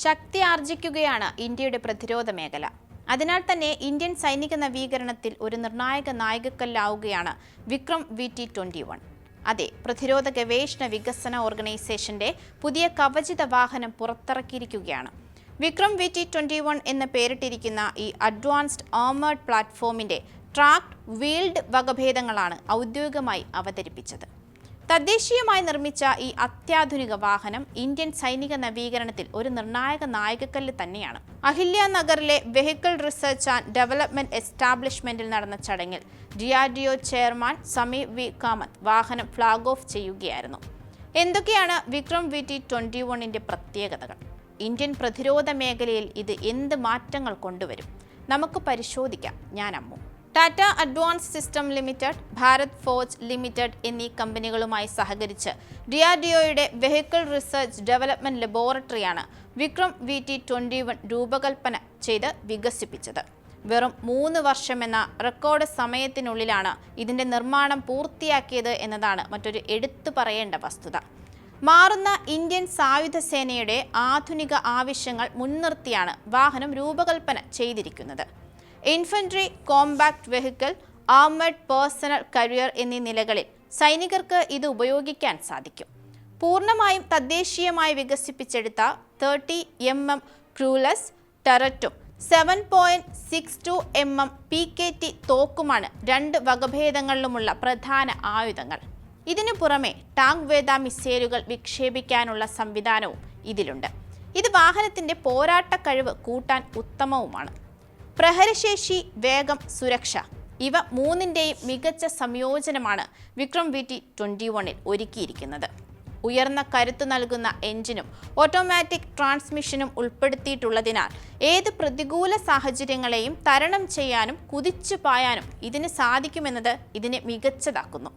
ശക്തി ആർജിക്കുകയാണ് ഇന്ത്യയുടെ പ്രതിരോധ മേഖല. അതിനാൽ തന്നെ ഇന്ത്യൻ സൈനിക നവീകരണത്തിൽ ഒരു നിർണായക നാഴികക്കല്ലാവുകയാണ് വിക്രം VT-21. അതെ, പ്രതിരോധ ഗവേഷണ വികസന ഓർഗനൈസേഷന്റെ പുതിയ കവചിത വാഹനം പുറത്തിറക്കിയിരിക്കുകയാണ്. വിക്രം VT-21 എന്ന് പേരിട്ടിരിക്കുന്ന ഈ അഡ്വാൻസ്ഡ് ആർമേർഡ് പ്ലാറ്റ്ഫോമിന്റെ ട്രാക്ഡ് വീൽഡ് വകഭേദങ്ങളാണ് ഔദ്യോഗികമായി അവതരിപ്പിച്ചത്. തദ്ദേശീയമായി നിർമ്മിച്ച ഈ അത്യാധുനിക വാഹനം ഇന്ത്യൻ സൈനിക നവീകരണത്തിൽ ഒരു നിർണായക നാഴികക്കല്ല് തന്നെയാണ്. അഹില്യനഗറിലെ വെഹിക്കിൾ റിസർച്ച് ആൻഡ് ഡെവലപ്മെന്റ് എസ്റ്റാബ്ലിഷ്മെന്റിൽ നടന്ന ചടങ്ങിൽ DRDO chairman Sameer V. Kamath വാഹനം ഫ്ലാഗ് ഓഫ് ചെയ്യുകയായിരുന്നു. എന്തൊക്കെയാണ് വിക്രം VT-21ന്റെ പ്രത്യേകതകൾ? ഇന്ത്യൻ പ്രതിരോധ മേഖലയിൽ ഇത് എന്ത് മാറ്റങ്ങൾ കൊണ്ടുവരും? നമുക്ക് പരിശോധിക്കാം. ഞാൻ Ammu. Tata advance system limited, Bharat forge limited എന്നീ കമ്പനികളുമായി സഹകരിച്ച് DRDOയുടെ വെഹിക്കിൾ റിസർച്ച് ഡെവലപ്മെന്റ് ലബോറട്ടറിയാണ് വിക്രം VT-21 രൂപകൽപ്പന ചെയ്ത് വികസിപ്പിച്ചത്. വെറും 3 വർഷമെന്ന റെക്കോർഡ് സമയത്തിനുള്ളിലാണ് ഇതിന്റെ നിർമ്മാണം പൂർത്തിയാക്കിയത് എന്നതാണ് മറ്റൊരു എടുത്തു പറയേണ്ട വസ്തുത. മാറുന്ന ഇന്ത്യൻ സായുധ സേനയുടെ ആധുനിക ആവശ്യങ്ങൾ മുൻനിർത്തിയാണ് വാഹനം രൂപകൽപ്പന ചെയ്തിരിക്കുന്നത്. Infantry, compact vehicle, armed personal career എന്നീ നിലകളിൽ സൈനികർക്ക് ഇത് ഉപയോഗിക്കാൻ സാധിക്കും. പൂർണ്ണമായും തദ്ദേശീയമായി വികസിപ്പിച്ചെടുത്ത 30 mm ക്രൂലെസ് ടററ്റും 7.62 mm PKT തോക്കുമാണ് 2 വകഭേദങ്ങളിലുമുള്ള പ്രധാന ആയുധങ്ങൾ. ഇതിനു പുറമെ ടാങ്ക് വേദ മിസൈലുകൾ വിക്ഷേപിക്കാനുള്ള സംവിധാനവും ഇതിലുണ്ട്. ഇത് വാഹനത്തിന്റെ പോരാട്ട കഴിവ് കൂട്ടാൻ ഉത്തമവുമാണ്. പ്രഹരശേഷി, വേഗം, സുരക്ഷ ഇവ മൂന്നിൻ്റെയും മികച്ച സംയോജനമാണ് വിക്രം VT-21ൽ ഒരുക്കിയിരിക്കുന്നത്. ഉയർന്ന കരുത്ത് നൽകുന്ന എഞ്ചിനും ഓട്ടോമാറ്റിക് ട്രാൻസ്മിഷനും ഉൾപ്പെടുത്തിയിട്ടുള്ളതിനാൽ ഏത് പ്രതികൂല സാഹചര്യങ്ങളെയും തരണം ചെയ്യാനും കുതിച്ചു പായാനും ഇതിന് സാധിക്കുമെന്നത് ഇതിനെ മികച്ചതാക്കുന്നു.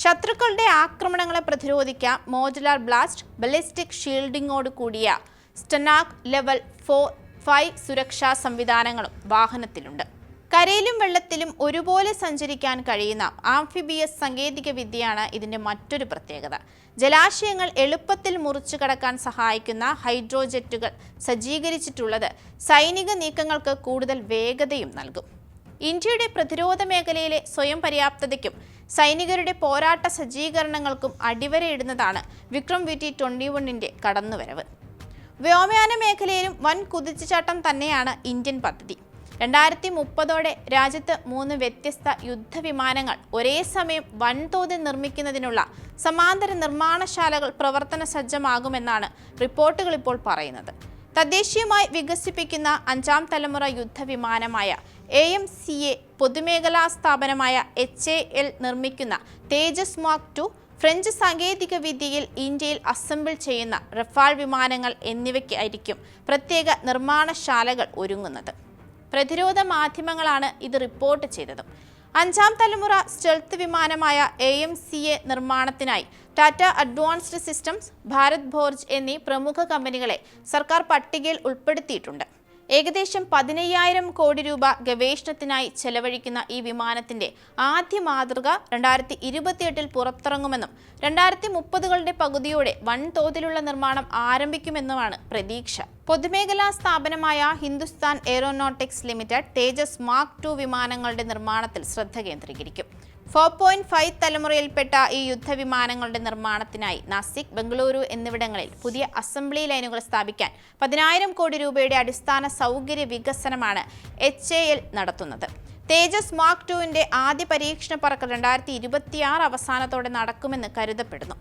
ശത്രുക്കളുടെ ആക്രമണങ്ങളെ പ്രതിരോധിക്കാൻ മോഡുലാർ ബ്ലാസ്റ്റ്, ബലിസ്റ്റിക് ഷീൽഡിങ്ങോട് കൂടിയ സ്റ്റനാക് ലെവൽ 4-5 സുരക്ഷാ സംവിധാനങ്ങളും വാഹനത്തിലുണ്ട്. കരയിലും വെള്ളത്തിലും ഒരുപോലെ സഞ്ചരിക്കാൻ കഴിയുന്ന ആംഫിബിയസ് സാങ്കേതിക വിദ്യയാണ് ഇതിന്റെ മറ്റൊരു പ്രത്യേകത. ജലാശയങ്ങൾ എളുപ്പത്തിൽ മുറിച്ചു കടക്കാൻ സഹായിക്കുന്ന ഹൈഡ്രോജെറ്റുകൾ സജ്ജീകരിച്ചിട്ടുള്ളത് സൈനിക നീക്കങ്ങൾക്ക് കൂടുതൽ വേഗതയും നൽകും. ഇന്ത്യയുടെ പ്രതിരോധ മേഖലയിലെ സ്വയം പര്യാപ്തതയ്ക്കും സൈനികരുടെ പോരാട്ട സജ്ജീകരണങ്ങൾക്കും അടിവരയിടുന്നതാണ് വിക്രം VT-21ന്റെ കടന്നുവരവ്. വ്യോമയാന മേഖലയിലും വൻ കുതിച്ചുചാട്ടം തന്നെയാണ് ഇന്ത്യൻ പദ്ധതി. 2030ഓടെ രാജ്യത്ത് 3 വ്യത്യസ്ത യുദ്ധവിമാനങ്ങൾ ഒരേ സമയം വൻതോതിൽ നിർമ്മിക്കുന്നതിനുള്ള സമാന്തര നിർമ്മാണശാലകൾ പ്രവർത്തന സജ്ജമാകുമെന്നാണ് റിപ്പോർട്ടുകൾ ഇപ്പോൾ പറയുന്നത്. തദ്ദേശീയമായി വികസിപ്പിക്കുന്ന 5ാം തലമുറ യുദ്ധവിമാനമായ AMCA, പൊതുമേഖലാ സ്ഥാപനമായ HAL നിർമ്മിക്കുന്ന തേജസ് മാർക്ക് 2, ഫ്രഞ്ച് സാങ്കേതിക വിദ്യയിൽ ഇന്ത്യയിൽ അസംബിൾ ചെയ്യുന്ന റഫാൽ വിമാനങ്ങൾ എന്നിവയ്ക്കായിരിക്കും പ്രത്യേക നിർമ്മാണശാലകൾ ഒരുങ്ങുന്നത്. പ്രതിരോധ മാധ്യമങ്ങളാണ് ഇത് റിപ്പോർട്ട് ചെയ്തത്. 5ാം തലമുറ സ്റ്റെൽത്ത് വിമാനമായ AMCA നിർമ്മാണത്തിനായി Tata advanced systems, Bharat forge എന്നീ പ്രമുഖ കമ്പനികളെ സർക്കാർ പട്ടികയിൽ ഉൾപ്പെടുത്തിയിട്ടുണ്ട്. ഏകദേശം 15,000 കോടി രൂപ ഗവേഷണത്തിനായി ചെലവഴിക്കുന്ന ഈ വിമാനത്തിന്റെ ആദ്യ മാതൃക 2028ൽ പുറത്തിറങ്ങുമെന്നും 2030കളുടെ പകുതിയോടെ വൻതോതിലുള്ള നിർമ്മാണം ആരംഭിക്കുമെന്നുമാണ് പ്രതീക്ഷ. പൊതുമേഖലാ സ്ഥാപനമായ ഹിന്ദുസ്ഥാൻ എയ്റോനോട്ടിക്സ് ലിമിറ്റഡ് തേജസ് മാർക്ക് 2 വിമാനങ്ങളുടെ നിർമ്മാണത്തിൽ ശ്രദ്ധ കേന്ദ്രീകരിക്കും. 4.5 തലമുറയിൽപ്പെട്ട ഈ യുദ്ധവിമാനങ്ങളുടെ നിർമ്മാണത്തിനായി നാസിക്, ബംഗളൂരു എന്നിവിടങ്ങളിൽ പുതിയ അസംബ്ലി ലൈനുകൾ സ്ഥാപിക്കാൻ 10,000 കോടി രൂപയുടെ അടിസ്ഥാന സൗകര്യ വികസനമാണ് HAL നടത്തുന്നത്. തേജസ് മാർക്ക് 2ന്റെ ആദ്യ പരീക്ഷണ പറക്കൽ 2026 അവസാനത്തോടെ നടക്കുമെന്ന് കരുതപ്പെടുന്നു.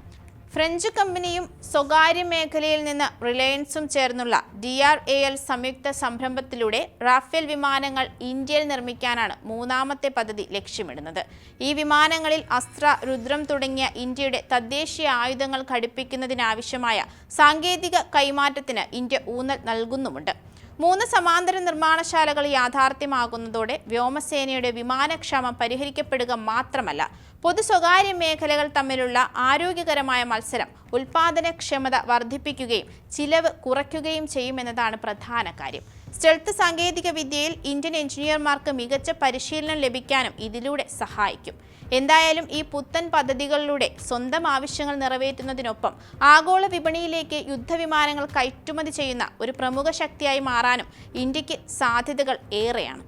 ഫ്രഞ്ച് കമ്പനിയും സ്വകാര്യ മേഖലയിൽ നിന്ന് റിലയൻസും ചേർന്നുള്ള DRAL സംയുക്ത സംരംഭത്തിലൂടെ റാഫേൽ വിമാനങ്ങൾ ഇന്ത്യയിൽ നിർമ്മിക്കാനാണ് 3ാമത്തെ പദ്ധതി ലക്ഷ്യമിടുന്നത്. ഈ വിമാനങ്ങളിൽ അസ്ത്ര, രുദ്രം തുടങ്ങിയ ഇന്ത്യയുടെ തദ്ദേശീയ ആയുധങ്ങൾ ഘടിപ്പിക്കുന്നതിനാവശ്യമായ സാങ്കേതിക കൈമാറ്റത്തിന് ഇന്ത്യ ഊന്നൽ നൽകുന്നുമുണ്ട്. 3 സമാന്തര നിർമ്മാണശാലകൾ യാഥാർത്ഥ്യമാകുന്നതോടെ വ്യോമസേനയുടെ വിമാനക്ഷാമം പരിഹരിക്കപ്പെടുക മാത്രമല്ല, പൊതു സ്വകാര്യ മേഖലകൾ തമ്മിലുള്ള ആരോഗ്യകരമായ മത്സരം, ഉൽപാദനക്ഷമത വർദ്ധിപ്പിക്കുകയും ചിലവ് കുറയ്ക്കുകയും ചെയ്യുമെന്നതാണ് പ്രധാന കാര്യം. സ്റ്റെൽത്ത് സാങ്കേതിക വിദ്യയിൽ ഇന്ത്യൻ എഞ്ചിനീയർമാർക്ക് മികച്ച പരിശീലനം ലഭിക്കാനും ഇതിലൂടെ സഹായിക്കും. എന്തായാലും ഈ പുത്തൻ പദ്ധതികളിലൂടെ സ്വന്തം ആവശ്യങ്ങൾ നിറവേറ്റുന്നതിനൊപ്പം ആഗോള വിപണിയിലേക്ക് യുദ്ധവിമാനങ്ങൾ കയറ്റുമതി ചെയ്യുന്ന ഒരു പ്രമുഖ ശക്തിയായി മാറാനും ഇന്ത്യക്ക് സാധ്യതകൾ ഏറെയാണ്.